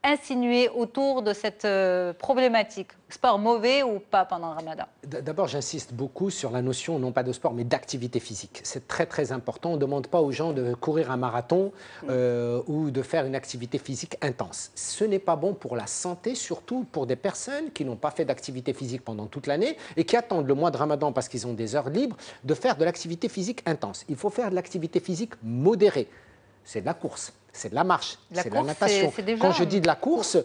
insinué autour de cette problématique. Sport mauvais ou pas pendant le Ramadan? D'abord, j'insiste beaucoup sur la notion, non pas de sport, mais d'activité physique. C'est très, très important. On ne demande pas aux gens de courir un marathon ou de faire une activité physique intense. Ce n'est pas bon pour la santé, surtout pour des personnes qui n'ont pas fait d'activité physique pendant toute l'année et qui attendent le mois de Ramadan parce qu'ils ont des heures libres de faire de l'activité physique intense. Il faut faire de l'activité physique modérée. C'est de la course, c'est de la marche, c'est de la natation. Quand je dis de la course,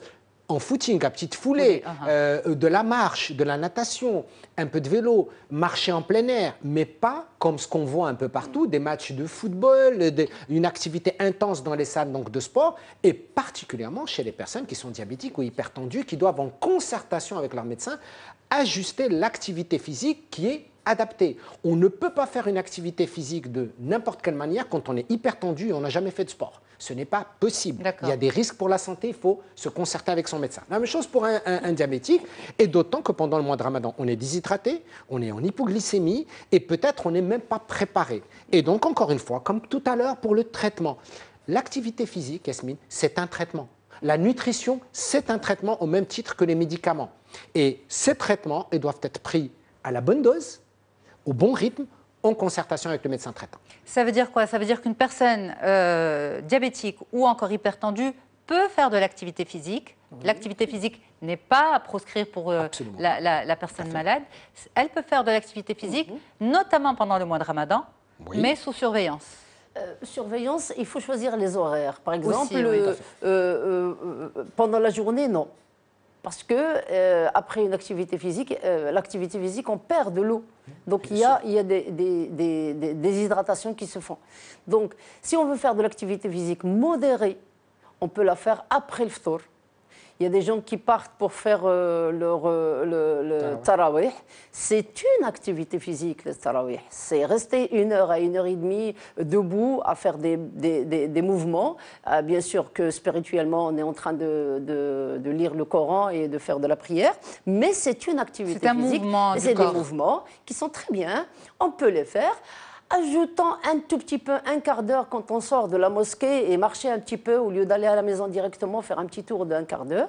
en footing, à petite foulée, de la marche, de la natation, un peu de vélo, marcher en plein air, mais pas comme ce qu'on voit un peu partout, des matchs de football, une activité intense dans les salles donc, de sport, et particulièrement chez les personnes qui sont diabétiques ou hypertendues, qui doivent en concertation avec leur médecin ajuster l'activité physique qui est adaptée. On ne peut pas faire une activité physique de n'importe quelle manière quand on est hypertendu et on n'a jamais fait de sport. Ce n'est pas possible. Il y a des risques pour la santé, il faut se concerter avec son médecin. La même chose pour un diabétique, et d'autant que pendant le mois de Ramadan, on est déshydraté, on est en hypoglycémie, et peut-être on n'est même pas préparé. Et donc, encore une fois, comme tout à l'heure pour le traitement, l'activité physique, Yasmine, c'est un traitement. La nutrition, c'est un traitement au même titre que les médicaments. Et ces traitements, ils doivent être pris à la bonne dose, au bon rythme, en concertation avec le médecin traitant. Ça veut dire quoi? Ça veut dire qu'une personne diabétique ou encore hypertendue peut faire de l'activité physique. L'activité physique n'est pas à proscrire pour la personne malade. Elle peut faire de l'activité physique, notamment pendant le mois de Ramadan, mais sous surveillance. Surveillance, il faut choisir les horaires. Par exemple, aussi, pendant la journée, non. Parce que après une activité physique, l'activité physique, on perd de l'eau. Donc il y a des déshydratations qui se font. Donc si on veut faire de l'activité physique modérée, on peut la faire après le ftour. Il y a des gens qui partent pour faire le tarawih. C'est une activité physique, le tarawih. C'est rester 1 heure à 1 heure et demie debout à faire des mouvements. Bien sûr que spirituellement, on est en train de lire le Coran et de faire de la prière, mais c'est une activité physique. C'est des mouvements qui sont très bien. On peut les faire. Ajoutant un tout petit peu, 1/4 d'heure quand on sort de la mosquée et marcher un petit peu au lieu d'aller à la maison directement, faire un petit tour d'1/4 d'heure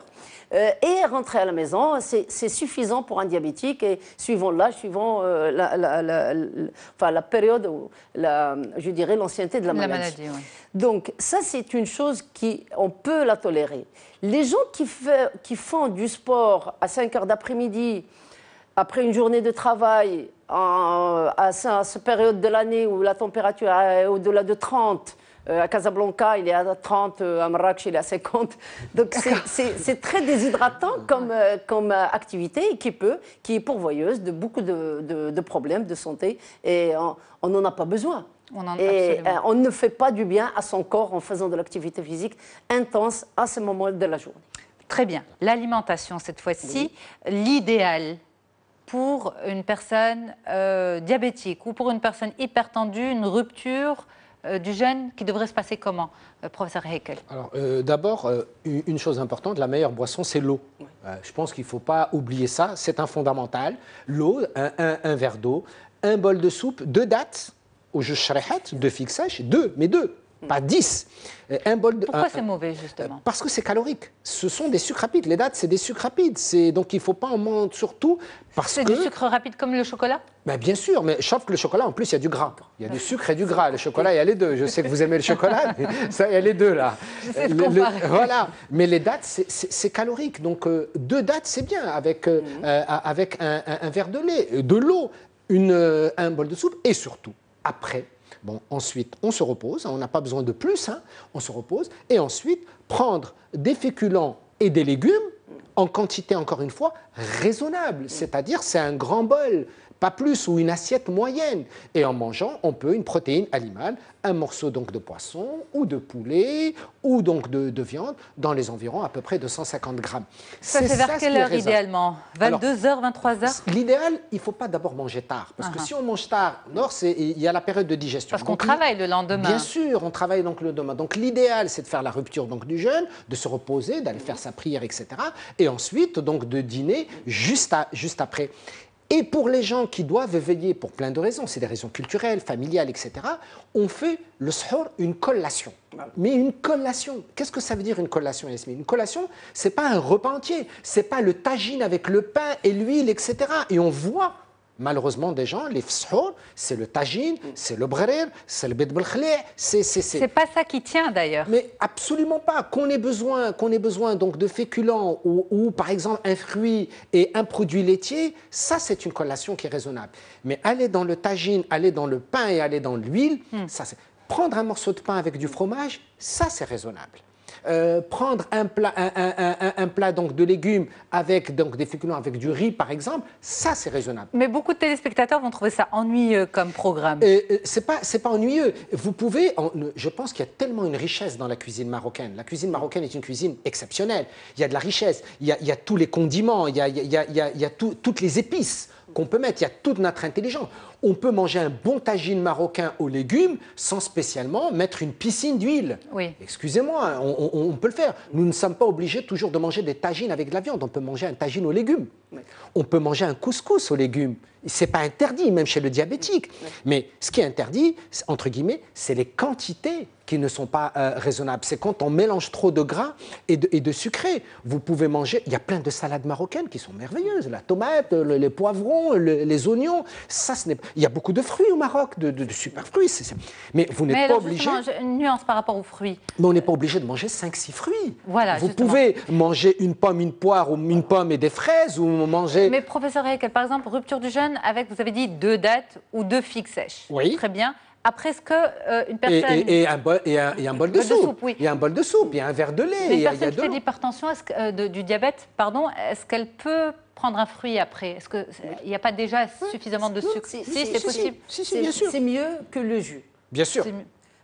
et rentrer à la maison, c'est suffisant pour un diabétique et suivant l'âge, suivant la période, je dirais l'ancienneté de la maladie. Oui. Donc ça c'est une chose on peut la tolérer. Les gens qui font du sport à 5 heures d'après-midi, après une journée de travail, à cette période de l'année où la température est au-delà de 30, à Casablanca, il est à 30, à Marrakech, il est à 50. Donc c'est très déshydratant comme activité et qui est pourvoyeuse de beaucoup de problèmes de santé. Et on n'en a pas besoin. On ne fait pas du bien à son corps en faisant de l'activité physique intense à ce moment de la journée. Très bien. L'alimentation, cette fois-ci, l'idéal pour une personne diabétique ou pour une personne hypertendue, une rupture du jeûne qui devrait se passer comment, professeur Heikel? Alors, d'abord, une chose importante, la meilleure boisson, c'est l'eau. Oui. Je pense qu'il ne faut pas oublier ça, c'est un fondamental. L'eau, un verre d'eau, un bol de soupe, 2 dattes, au jus shrehat, 2 figues sèches, 2, mais 2. Pas 10. Pourquoi c'est mauvais, justement? Parce que c'est calorique. Ce sont des sucres rapides. Les dattes, c'est des sucres rapides. Donc, il ne faut pas en manger surtout parce que... C'est du sucre rapide comme le chocolat? Ben, bien sûr, mais sauf que le chocolat, en plus, il y a du gras. Il y a du sucre et du gras. Le chocolat, il y a les deux. Je sais que vous aimez le chocolat, mais ça, il y a les deux, là. Voilà. Mais les dattes, c'est calorique. Donc, 2 dattes, c'est bien, avec un verre de lait, de l'eau, un bol de soupe, et surtout, après... Bon, ensuite, on se repose, on n'a pas besoin de plus, on se repose, et ensuite, prendre des féculents et des légumes en quantité, encore une fois, raisonnable, c'est-à-dire c'est un grand bol, pas plus, ou une assiette moyenne. Et en mangeant, on peut une protéine animale, un morceau donc de poisson, ou de poulet, ou donc de viande, dans les environs à peu près de 150 grammes. Ça, c'est vers quelle heure idéalement? 22h, 23h? L'idéal, il ne faut pas d'abord manger tard. Parce que si on mange tard, il y a la période de digestion. Parce qu'on travaille le lendemain. Bien sûr, on travaille donc le lendemain. Donc l'idéal, c'est de faire la rupture donc, du jeûne, de se reposer, d'aller faire sa prière, etc. Et ensuite, donc, de dîner juste après. Et pour les gens qui doivent veiller pour plein de raisons, c'est des raisons culturelles, familiales, etc., on fait le sahur une collation. Mais une collation, qu'est-ce que ça veut dire une collation, Yasmine? Une collation, ce n'est pas un repas entier, ce n'est pas le tagine avec le pain et l'huile, etc. Et on voit malheureusement des gens, les sahur, c'est le tagine, c'est le brer, c'est le bed belkhli, c'est pas ça qui tient d'ailleurs. Mais absolument pas. Qu'on ait besoin donc de féculents ou par exemple un fruit et un produit laitier, ça c'est une collation qui est raisonnable. Mais aller dans le tagine, aller dans le pain et aller dans l'huile, ça c'est... Prendre un morceau de pain avec du fromage, ça c'est raisonnable. Prendre un plat donc, de légumes avec donc, des féculents avec du riz, par exemple, ça, c'est raisonnable. Mais beaucoup de téléspectateurs vont trouver ça ennuyeux comme programme. C'est pas ennuyeux. Vous pouvez... je pense qu'il y a tellement une richesse dans la cuisine marocaine. La cuisine marocaine est une cuisine exceptionnelle. Il y a de la richesse, il y a tous les condiments, il y a toutes les épices qu'on peut mettre, il y a toute notre intelligence. On peut manger un bon tagine marocain aux légumes sans spécialement mettre une piscine d'huile. Oui. Excusez-moi, on peut le faire. Nous ne sommes pas obligés toujours de manger des tagines avec de la viande. On peut manger un tagine aux légumes. Oui. On peut manger un couscous aux légumes. Ce n'est pas interdit, même chez le diabétique. Oui. Mais ce qui est interdit, entre guillemets, c'est les quantités qui ne sont pas raisonnables. C'est quand on mélange trop de gras et de sucré. Vous pouvez manger... Il y a plein de salades marocaines qui sont merveilleuses. La tomate, les poivrons, les oignons. Ça, ce n'est pas... Il y a beaucoup de fruits au Maroc, de super fruits. Mais vous n'êtes pas obligé... Une nuance par rapport aux fruits. Mais on n'est pas obligé de manger 5-6 fruits. Voilà, vous pouvez manger une pomme, une poire, ou une pomme et des fraises, ou manger... Mais professeur Heikel, par exemple, rupture du jeûne avec, vous avez dit, 2 dattes ou 2 figues sèches. Oui. Très bien. Après, est-ce qu'une personne... Et un bol de soupe. Oui. Il y a un bol de soupe, il y a un verre de lait. Mais une personne qui fait de l'hypertension, du diabète, pardon, est-ce qu'elle peut prendre un fruit après? Est-ce qu'il n'y a pas déjà suffisamment de sucre? Si, c'est possible. Si, bien sûr. C'est mieux que le jus. Bien sûr.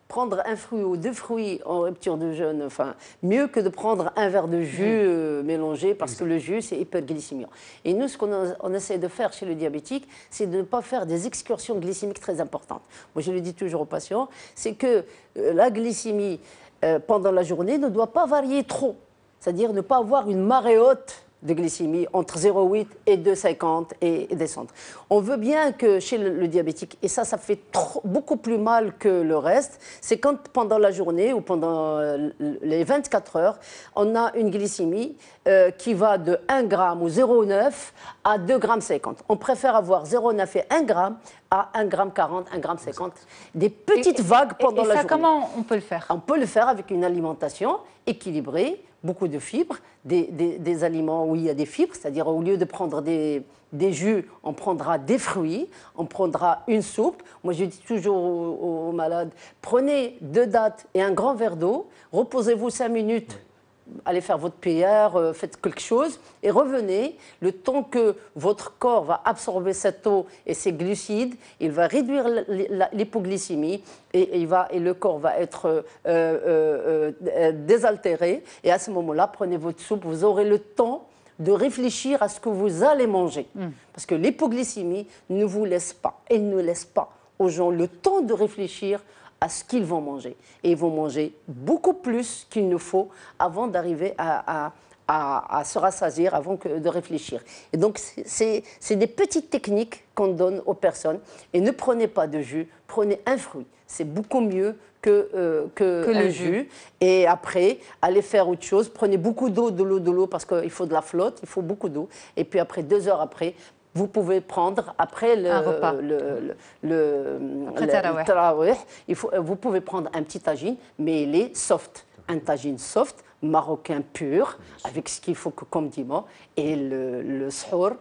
prendre un fruit ou 2 fruits en rupture de jeûne, enfin, mieux que de prendre un verre de jus mélangé, parce que le jus, c'est hyperglycémiant. Et nous, ce qu'on essaie de faire chez le diabétique, c'est de ne pas faire des excursions glycémiques très importantes. Moi, je le dis toujours aux patients, c'est que la glycémie pendant la journée ne doit pas varier trop. C'est-à-dire ne pas avoir une marée haute de glycémie entre 0,8 et 2,50 et descendre. On veut bien que chez le diabétique, et ça fait beaucoup plus mal que le reste, c'est quand pendant la journée ou pendant les 24 heures, on a une glycémie qui va de 1 gramme ou 0,9 à 2,50 g. On préfère avoir 0,9 et 1 gramme à 1,40 g, 1,50 g. Des petites vagues pendant la journée. Comment on peut le faire? On peut le faire avec une alimentation équilibrée, beaucoup de fibres, des aliments où il y a des fibres, c'est-à-dire au lieu de prendre des jus, on prendra des fruits, on prendra une soupe. Moi, je dis toujours aux malades, prenez 2 dattes et un grand verre d'eau, reposez-vous 5 minutes. Allez faire votre prière, faites quelque chose et revenez. Le temps que votre corps va absorber cette eau et ces glucides, il va réduire l'hypoglycémie et le corps va être désaltéré. Et à ce moment-là, prenez votre soupe, vous aurez le temps de réfléchir à ce que vous allez manger. Parce que l'hypoglycémie ne vous laisse pas, elle ne laisse pas aux gens le temps de réfléchir à ce qu'ils vont manger. Et ils vont manger beaucoup plus qu'il ne faut avant d'arriver à se rassasier, avant de réfléchir. Et donc, c'est des petites techniques qu'on donne aux personnes. Et ne prenez pas de jus, prenez un fruit. C'est beaucoup mieux que le jus. Et après, allez faire autre chose. Prenez beaucoup d'eau, de l'eau, parce qu'il faut de la flotte, il faut beaucoup d'eau. Et puis après, 2 heures après, vous pouvez prendre, après un repas. le tarawih, vous pouvez prendre un petit tagine, mais il est soft. Un tagine soft, marocain pur, avec ce qu'il faut comme diment, et le sahur,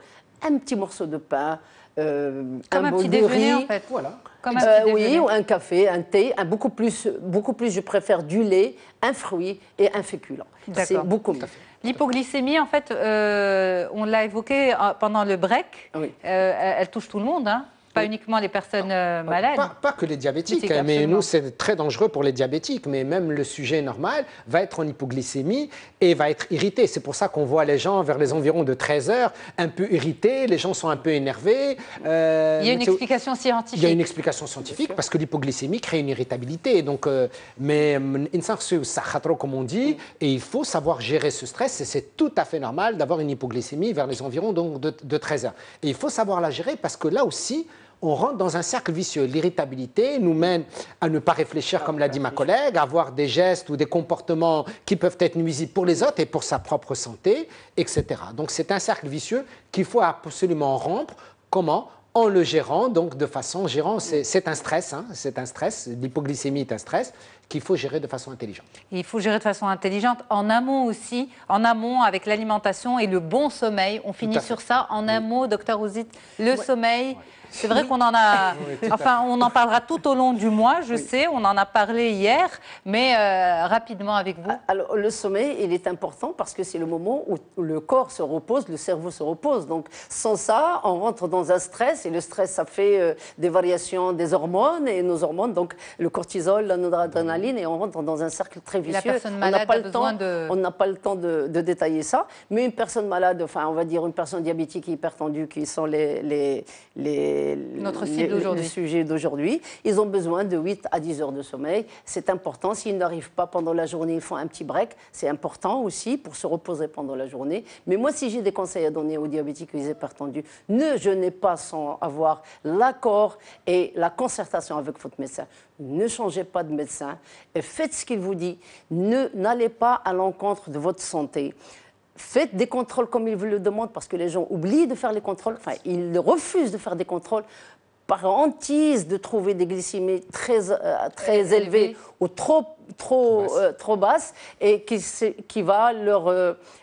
un petit morceau de pain, comme un bol petit de déjeuner, riz, en fait. Voilà. Comme un petit déjeuner. oui, ou un café, un thé, beaucoup plus, je préfère du lait, un fruit et un féculent. C'est beaucoup mieux. L'hypoglycémie, en fait, on l'a évoqué pendant le break, Oui. elle touche tout le monde, hein. Pas uniquement les personnes malades. Pas que les diabétiques, Oui, mais nous, c'est très dangereux pour les diabétiques. Mais même le sujet normal va être en hypoglycémie et va être irrité. C'est pour ça qu'on voit les gens vers les environs de 13 heures un peu irrités, les gens sont un peu énervés. Il y a une explication scientifique. Il y a une explication scientifique parce que l'hypoglycémie crée une irritabilité. Donc, mais comme on dit, et il faut savoir gérer ce stress. Et c'est tout à fait normal d'avoir une hypoglycémie vers les environs donc, de 13 heures. Et il faut savoir la gérer parce que là aussi, on rentre dans un cercle vicieux. L'irritabilité nous mène à ne pas réfléchir, comme l'a dit ma collègue, à avoir des gestes ou des comportements qui peuvent être nuisibles pour les autres et pour sa propre santé, etc. Donc c'est un cercle vicieux qu'il faut absolument rompre. Comment ? En le gérant, donc de façon gérant, c'est un stress, hein, c'est un stress, l'hypoglycémie est un stress qu'il faut gérer de façon intelligente. Et il faut gérer de façon intelligente, en amont aussi, en amont avec l'alimentation et le bon sommeil. On finit sur ça. En un mot, docteur Ouzit, le sommeil. C'est vrai qu'on en a, enfin, on en parlera tout au long du mois, je sais, on en a parlé hier, mais rapidement avec vous. Alors, le sommeil, il est important parce que c'est le moment où le corps se repose, le cerveau se repose. Donc, sans ça, on rentre dans un stress et le stress, ça fait des variations des hormones et nos hormones, donc le cortisol, la noradrénaline, et on rentre dans un cercle très vicieux. La personne malade a besoin de... On n'a pas le temps de détailler ça, mais une personne malade, enfin, on va dire une personne diabétique et hypertendue, qui sont notre cible d'aujourd'hui. Le sujet d'aujourd'hui. Ils ont besoin de 8 à 10 heures de sommeil. C'est important. S'ils n'arrivent pas pendant la journée, ils font un petit break. C'est important aussi pour se reposer pendant la journée. Mais moi, si j'ai des conseils à donner aux diabétiques et aux hypertendus, ne jeûnez pas sans avoir l'accord et la concertation avec votre médecin. Ne changez pas de médecin. Faites ce qu'il vous dit. N'allez pas à l'encontre de votre santé. Faites des contrôles comme ils vous le demandent parce que les gens oublient de faire les contrôles. Enfin, ils refusent de faire des contrôles par hantise de trouver des glycémies très élevées ou trop basses et qui va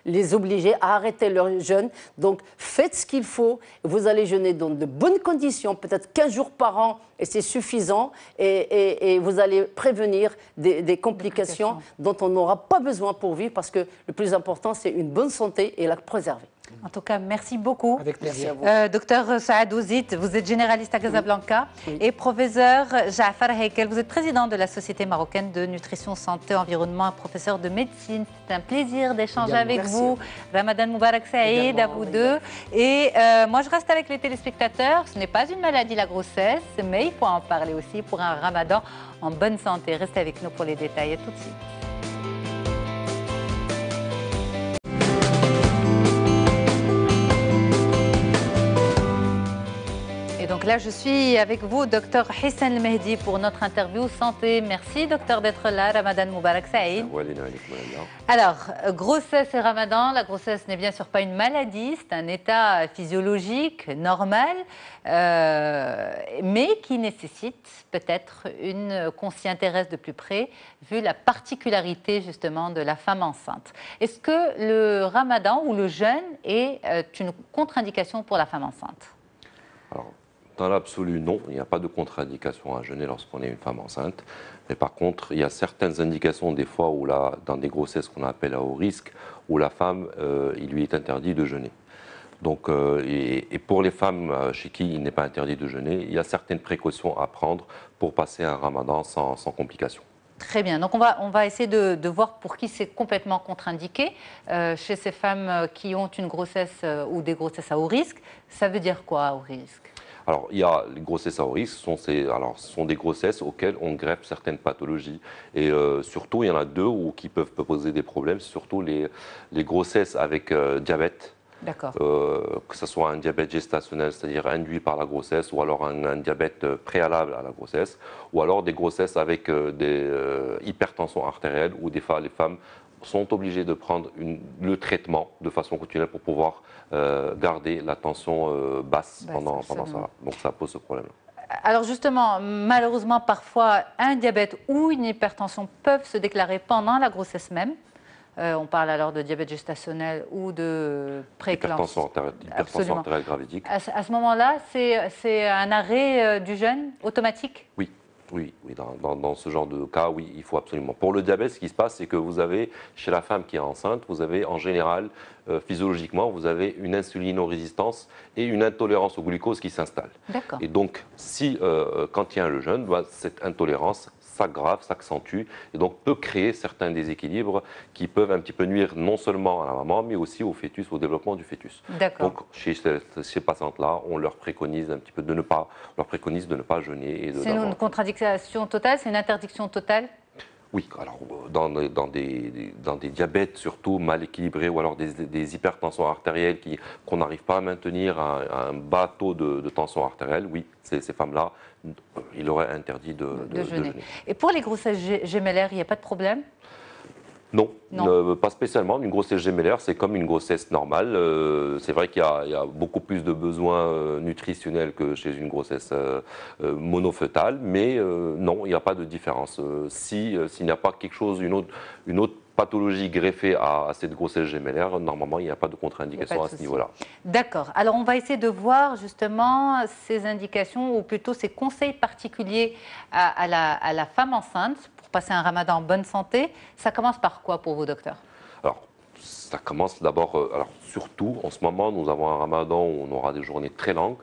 les obliger à arrêter leur jeûne. Donc, faites ce qu'il faut. Vous allez jeûner dans de bonnes conditions, peut-être 15 jours par an, et c'est suffisant. Et vous allez prévenir des complications dont on n'aura pas besoin pour vivre parce que le plus important, c'est une bonne santé et la préserver. En tout cas, merci beaucoup. Avec plaisir. Docteur Saad Ouzid, vous êtes généraliste à Casablanca et professeur Jaafar Heikel, vous êtes président de la Société marocaine de nutrition, santé, environnement, professeur de médecine. C'est un plaisir d'échanger avec vous. Ramadan Moubarak Saïd à vous deux. Et moi, je reste avec les téléspectateurs. Ce n'est pas une maladie, la grossesse, mais il faut en parler aussi pour un Ramadan en bonne santé. Restez avec nous pour les détails. À tout de suite. Et donc là, je suis avec vous, docteur Hissène El Mehdi, pour notre interview santé. Merci, docteur, d'être là. Ramadan Moubarak Saïd. Alors, grossesse et Ramadan. La grossesse n'est bien sûr pas une maladie, c'est un état physiologique normal, mais qui nécessite peut-être qu'on s'y intéresse de plus près, vu la particularité justement de la femme enceinte. Est-ce que le Ramadan ou le jeûne est une contre-indication pour la femme enceinte? Alors, dans l'absolu, non. Il n'y a pas de contre-indication à jeûner lorsqu'on est une femme enceinte. Mais par contre, il y a certaines indications des fois où dans des grossesses qu'on appelle à haut risque, où la femme, il lui est interdit de jeûner. Donc, et pour les femmes chez qui il n'est pas interdit de jeûner, il y a certaines précautions à prendre pour passer un ramadan sans complications. Très bien. Donc, on va essayer de voir pour qui c'est complètement contre-indiqué. Chez ces femmes qui ont une grossesse ou des grossesses à haut risque, ça veut dire quoi, à haut risque? Alors, il y a les grossesses à haut risque, ce sont des grossesses auxquelles on greffe certaines pathologies. Et surtout, il y en a deux qui peuvent poser des problèmes, surtout les grossesses avec diabète. D'accord. Que ce soit un diabète gestationnel, c'est-à-dire induit par la grossesse, ou alors un diabète préalable à la grossesse, ou alors des grossesses avec des hypertensions artérielles, où des fois les femmes sont obligées de prendre le traitement de façon continuelle pour pouvoir garder la tension basse pendant ça. Donc ça pose ce problème-là. Alors justement, malheureusement, parfois, un diabète ou une hypertension peuvent se déclarer pendant la grossesse même. On parle alors de diabète gestationnel ou de prééclampsie. Hypertension artérielle gravidique. À ce moment-là, c'est un arrêt du jeûne automatique? Oui. Oui, dans ce genre de cas, oui, il faut absolument. Pour le diabète, ce qui se passe, c'est que vous avez, chez la femme qui est enceinte, vous avez en général, physiologiquement, vous avez une insulinorésistance et une intolérance au glucose qui s'installe. D'accord. Et donc, quand il y a le jeûne, cette intolérance s'aggrave, s'accentue et donc peut créer certains déséquilibres qui peuvent un petit peu nuire non seulement à la maman, mais aussi au fœtus, au développement du fœtus. D'accord. Donc, chez ces patientes-là, on leur préconise un petit peu de ne pas jeûner. C'est une contre-indication totale, c'est une interdiction totale? Oui, alors dans des diabètes surtout mal équilibrés ou alors des hypertensions artérielles qu'on n'arrive pas à maintenir à un bas taux de tension artérielle, oui, ces femmes-là, il aurait interdit de jeûner. Et pour les grossesses gémellaires, il n'y a pas de problème? Non, pas spécialement. Une grossesse gémellaire, c'est comme une grossesse normale. C'est vrai qu'il y a beaucoup plus de besoins nutritionnels que chez une grossesse monofœtale, mais non, il n'y a pas de différence. S'il n'y a pas quelque chose, une autre pathologie greffée à cette grossesse gémellaire, normalement, il n'y a pas de contre-indication à ce niveau-là. D'accord. Alors, on va essayer de voir justement ces indications, ou plutôt ces conseils particuliers à la femme enceinte pour passer un ramadan en bonne santé. Ça commence par quoi pour vous, docteur? Alors, ça commence d'abord, surtout en ce moment, nous avons un ramadan où on aura des journées très longues,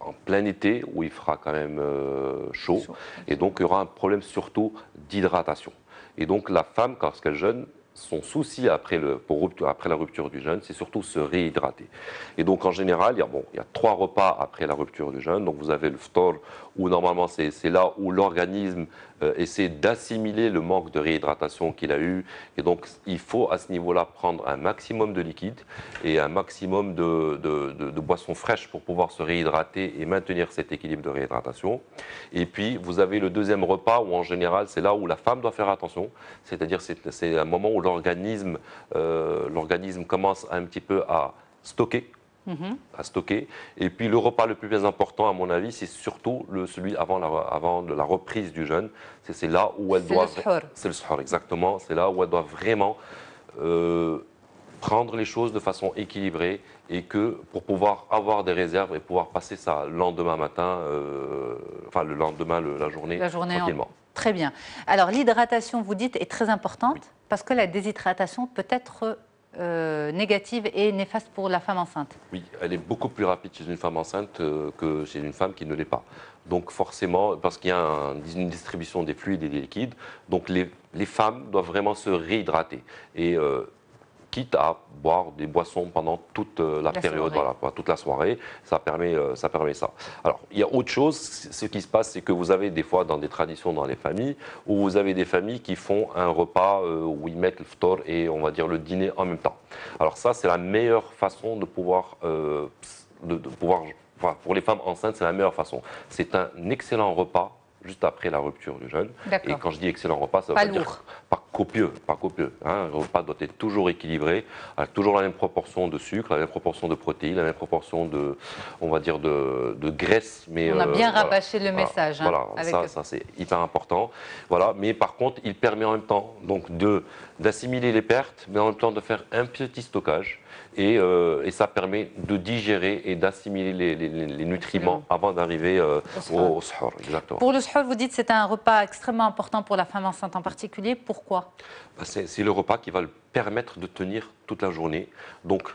en plein été, où il fera quand même chaud. Et donc, il y aura un problème surtout d'hydratation. Et donc la femme, lorsqu'elle jeûne, son souci après la rupture du jeûne, c'est surtout se réhydrater. Et donc en général, il y a 3 repas après la rupture du jeûne. Donc vous avez le ftor, où normalement c'est là où l'organisme essaie d'assimiler le manque de réhydratation qu'il a eu. Et donc il faut à ce niveau-là prendre un maximum de liquide et un maximum de boissons fraîches pour pouvoir se réhydrater et maintenir cet équilibre de réhydratation. Et puis vous avez le deuxième repas où en général c'est là où la femme doit faire attention. C'est-à-dire c'est un moment où l'organisme commence un petit peu à stocker. Et puis le repas le plus important, à mon avis, c'est surtout celui avant la reprise du jeûne. C'est là où elle doit... C'est le suhoor, exactement. C'est là où elle doit vraiment prendre les choses de façon équilibrée et que pour pouvoir avoir des réserves et pouvoir passer ça le lendemain matin, le lendemain, la journée tranquillement. Très bien. Alors l'hydratation, vous dites, est très importante parce que la déshydratation peut être négative et néfaste pour la femme enceinte. Oui, elle est beaucoup plus rapide chez une femme enceinte que chez une femme qui ne l'est pas. Donc forcément, parce qu'il y a une distribution des fluides et des liquides, donc les femmes doivent vraiment se réhydrater. Et quitte à boire des boissons pendant toute la période, voilà, toute la soirée, ça permet ça. Alors, il y a autre chose, ce qui se passe, c'est que vous avez des fois dans des traditions dans les familles, où vous avez des familles qui font un repas où ils mettent le ftor et on va dire le dîner en même temps. Alors ça, c'est la meilleure façon de pouvoir, enfin, pour les femmes enceintes, c'est la meilleure façon. C'est un excellent repas juste après la rupture du jeûne. Et quand je dis excellent repas, ça veut pas dire pas copieux. Hein. Le repas doit être toujours équilibré, avec toujours la même proportion de sucre, la même proportion de protéines, la même proportion de, on va dire, de graisse. Mais, on a bien rabâché le message. Voilà, ça c'est hyper important. Voilà, mais par contre, il permet en même temps donc d'assimiler les pertes, mais en même temps de faire un petit stockage. Et ça permet de digérer et d'assimiler les nutriments avant d'arriver au suhoor. Exactement. Pour le suhoor, vous dites que c'est un repas extrêmement important pour la femme enceinte en particulier. Pourquoi? C'est le repas qui va le permettre de tenir toute la journée. Donc,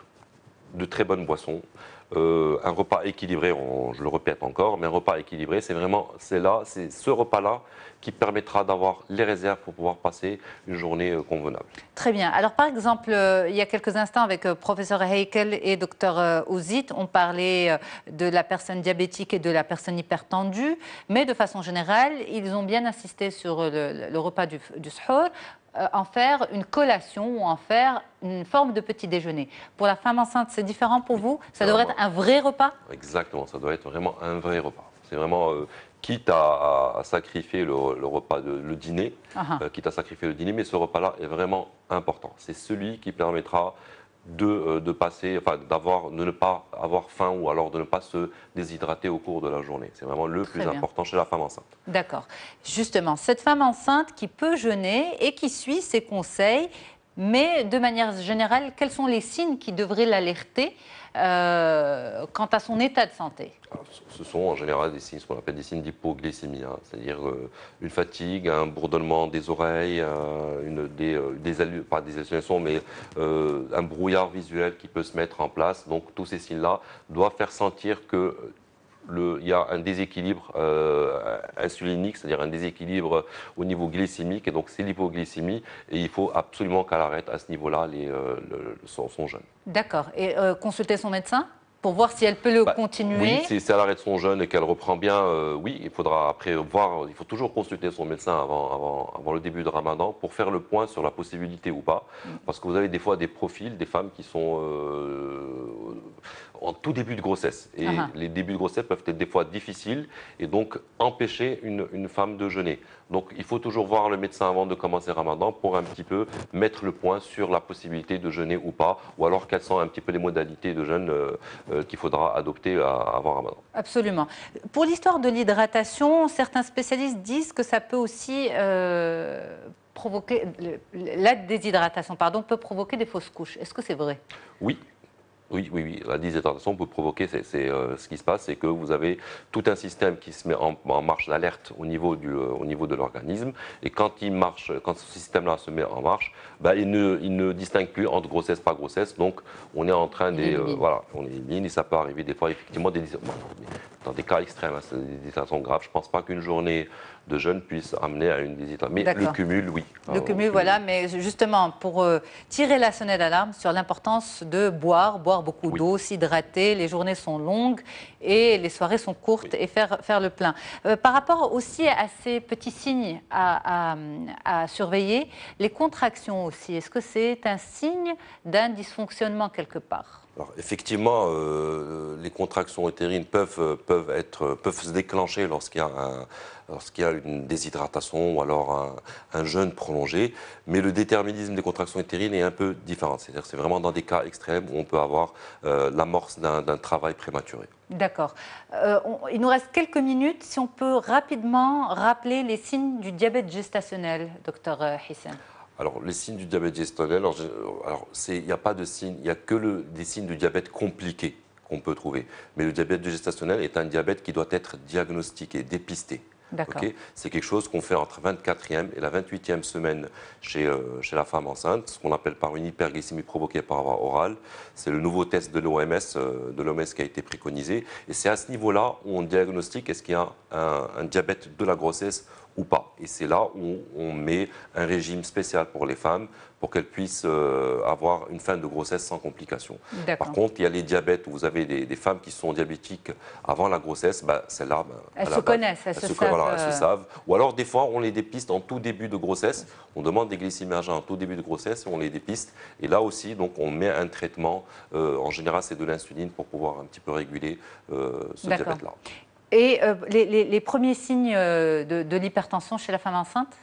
de très bonnes boissons. Un repas équilibré, je le répète encore, mais un repas équilibré, c'est ce repas-là qui permettra d'avoir les réserves pour pouvoir passer une journée convenable. Très bien. Alors par exemple, il y a quelques instants avec professeur Heikel et docteur Ouzit, on parlait de la personne diabétique et de la personne hypertendue, mais de façon générale, ils ont bien insisté sur le repas du suhoor, en faire une collation ou en faire une forme de petit déjeuner. Pour la femme enceinte, c'est différent pour vous? Ça devrait être un vrai repas? Exactement, ça doit être vraiment un vrai repas. C'est vraiment, quitte à sacrifier le repas, le dîner, quitte à sacrifier le dîner, mais ce repas-là est vraiment important. C'est celui qui permettra de passer, enfin, de ne pas avoir faim ou alors de ne pas se déshydrater au cours de la journée. C'est vraiment le plus important chez la femme enceinte. D'accord. Justement, cette femme enceinte qui peut jeûner et qui suit ses conseils, mais de manière générale, quels sont les signes qui devraient l'alerter quant à son état de santé? Alors, ce sont en général des signes, ce qu'on appelle des signes d'hypoglycémie, hein, c'est-à-dire une fatigue, un bourdonnement des oreilles, pas des hallucinations, mais un brouillard visuel qui peut se mettre en place. Donc tous ces signes-là doivent faire sentir que il y a un déséquilibre insulinique, c'est-à-dire un déséquilibre au niveau glycémique, et donc c'est l'hypoglycémie, et il faut absolument qu'elle arrête à ce niveau-là son jeûne. D'accord. Et consulter son médecin pour voir si elle peut le continuer? Oui, si elle arrête son jeûne et qu'elle reprend bien, oui, il faudra après voir, il faut toujours consulter son médecin avant le début de Ramadan pour faire le point sur la possibilité ou pas. Parce que vous avez des fois des profils, des femmes qui sont en tout début de grossesse. Et les débuts de grossesse peuvent être des fois difficiles et donc empêcher une femme de jeûner. Donc il faut toujours voir le médecin avant de commencer Ramadan pour un petit peu mettre le point sur la possibilité de jeûner ou pas, ou alors quelles sont un petit peu les modalités de jeûne qu'il faudra adopter avant Ramadan. Absolument. Pour l'histoire de l'hydratation, certains spécialistes disent que ça peut aussi provoquer, la déshydratation, peut provoquer des fausses couches. Est-ce que c'est vrai? Oui. Oui. La déshydratation peut provoquer, ce qui se passe, c'est que vous avez tout un système qui se met en marche d'alerte au niveau de l'organisme. Et quand ce système-là se met en marche, il ne distingue plus entre grossesse, pas grossesse. Donc, on est en train on élimine et ça peut arriver des fois, effectivement, dans des cas extrêmes, hein, c'est des déshydratations graves. Je ne pense pas qu'une journée de jeûne puisse amener à une déshydratation. Mais le cumul, oui. Le cumul, voilà. Mais justement, pour tirer la sonnette d'alarme sur l'importance de boire beaucoup d'eau, s'hydrater. Les journées sont longues et les soirées sont courtes et faire le plein. Par rapport aussi à ces petits signes à surveiller, les contractions aussi, est-ce que c'est un signe d'un dysfonctionnement quelque part? Alors, effectivement, les contractions utérines peuvent se déclencher lorsqu'il y a une déshydratation ou alors un jeûne prolongé, mais le déterminisme des contractions utérines est un peu différent. C'est-à-dire que c'est vraiment dans des cas extrêmes où on peut avoir l'amorce d'un travail prématuré. D'accord. Il nous reste quelques minutes. Si on peut rapidement rappeler les signes du diabète gestationnel, docteur Hissem. Alors, les signes du diabète gestationnel, il n'y a pas de signes, il n'y a que des signes du diabète compliqué qu'on peut trouver. Mais le diabète gestationnel est un diabète qui doit être diagnostiqué, dépisté. Okay, c'est quelque chose qu'on fait entre 24e et la 28e semaine chez la femme enceinte, ce qu'on appelle par une hyperglycémie provoquée par voie orale. C'est le nouveau test de l'OMS qui a été préconisé. Et c'est à ce niveau-là où on diagnostique est-ce qu'il y a un diabète de la grossesse ou pas. Et c'est là où on met un régime spécial pour les femmes pour qu'elles puissent avoir une fin de grossesse sans complications. Par contre, il y a les diabètes où vous avez des femmes qui sont diabétiques avant la grossesse, celles-là, elles se connaissent, elles se savent. Voilà, elles se savent. Ou alors, des fois, on les dépiste en tout début de grossesse. On demande des glycémies à jeun en tout début de grossesse et on les dépiste. Et là aussi, donc, on met un traitement. En général, c'est de l'insuline pour pouvoir un petit peu réguler ce diabète-là. Et les premiers signes de l'hypertension chez la femme enceinte?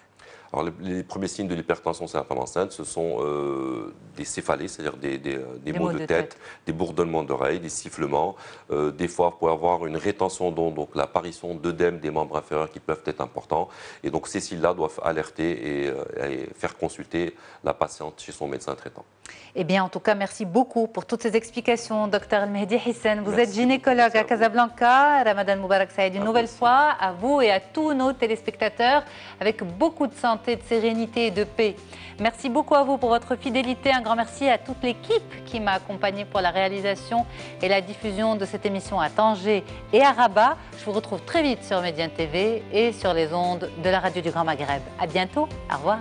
Alors, les premiers signes de l'hypertension chez la femme enceinte, ce sont des céphalées, c'est-à-dire des maux de tête, des bourdonnements d'oreilles, des sifflements. Des fois, vous pouvez avoir une rétention d'eau, donc l'apparition d'œdèmes des membres inférieurs qui peuvent être importants. Et donc, ces signes-là doivent alerter et faire consulter la patiente chez son médecin traitant. Eh bien, en tout cas, merci beaucoup pour toutes ces explications, Dr Mehdi Hissène. Vous êtes gynécologue à Casablanca. Ramadan Moubarak Saïd, une nouvelle fois, à vous et à tous nos téléspectateurs, avec beaucoup de santé, de sérénité et de paix. Merci beaucoup à vous pour votre fidélité. Un grand merci à toute l'équipe qui m'a accompagnée pour la réalisation et la diffusion de cette émission à Tanger et à Rabat. Je vous retrouve très vite sur Médien TV et sur les ondes de la radio du Grand Maghreb. À bientôt. Au revoir.